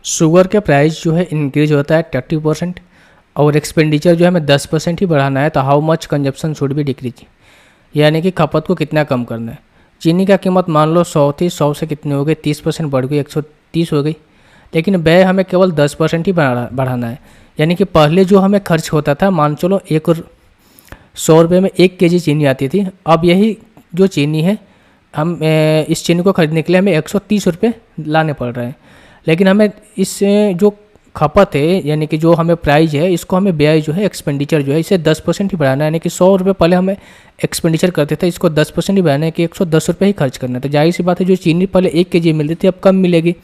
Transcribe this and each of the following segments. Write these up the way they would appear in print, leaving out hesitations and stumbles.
Sugar के price जो है इंक्रीज होता है 30% और एक्सपेंडिचर जो है हमें 10% ही बढ़ाना है, तो how much consumption should be decrease, यानी कि खपत को कितना कम करना है। चीनी का कीमत मान लो 100 थी, 100 से कितनी हो गई 30% बढ़ गई 130 हो गई, लेकिन व्यय हमें केवल 10% ही बढ़ाना है। यानी कि पहले जो हमें खर्च होता था, मान चलो 100 रुपये में 1 kg चीनी आती थी, अब यही जो चीनी है हम इस चीनी को खरीदने के लिए हमें 130 रुपये लाने पड़ रहे हैं। लेकिन हमें इस जो खपत है यानी कि जो हमें प्राइस है, इसको हमें व्यय जो है एक्सपेंडिचर जो है इसे 10% ही बढ़ाना है। यानी कि 100 रुपये पहले हमें एक्सपेंडिचर करते थे, इसको 10% ही बढ़ाना है कि 110 रुपये ही खर्च करना है। तो जाहिर सी बात है जो चीनी पहले 1 kg मिलती थी अब कम मिलेगी।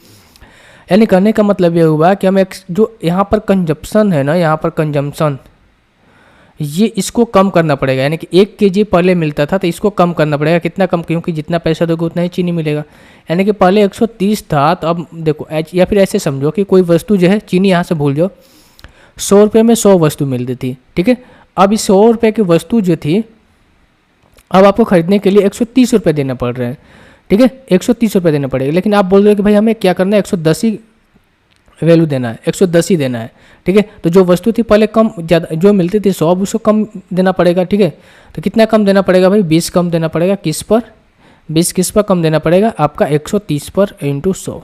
यानी कहने का मतलब ये हुआ कि हमें जो यहाँ पर कंजप्शन है ना, यहाँ पर कंजम्पशन ये इसको कम करना पड़ेगा। यानी कि 1 kg पहले मिलता था तो इसको कम करना पड़ेगा। कितना कम? क्योंकि जितना पैसा दोगे उतना ही चीनी मिलेगा। यानी कि पहले 130 था, तो अब देखो या फिर ऐसे समझो कि कोई वस्तु जो है, चीनी यहाँ से भूल जाओ, 100 रुपये में 100 वस्तु मिलती थी, ठीक है। अब इस 100 रुपये की वस्तु जो थी अब आपको खरीदने के लिए 130 रुपये देना पड़ रहे हैं, ठीक है, 130 रुपये देना पड़ेगा। लेकिन आप बोल रहे हो कि भाई हमें क्या करना है, 110 ही वैल्यू देना है, 110 ही देना है, ठीक है। तो जो वस्तु थी पहले कम ज़्यादा जो मिलती थी 100, उसको कम देना पड़ेगा, ठीक है। तो कितना कम देना पड़ेगा भाई? 20 कम देना पड़ेगा। किस पर? 20 किस पर कम देना पड़ेगा? आपका 130 पर इंटू 100।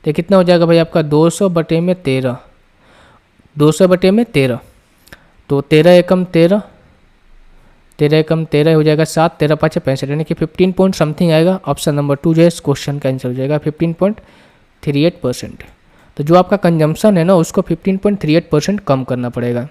तो कितना हो जाएगा भाई आपका 200 बटे में 13, 200 बटे में 13, तो 13 एकम 13, 13 एकम 13 हो जाएगा 7, 13 5 65, यानी कि 15 पॉइंट समथिंग आएगा। ऑप्शन नंबर 2 जो है इस क्वेश्चन का आंसर हो जाएगा 15.38%। तो जो आपका कंजम्पशन है ना उसको 15.38% कम करना पड़ेगा।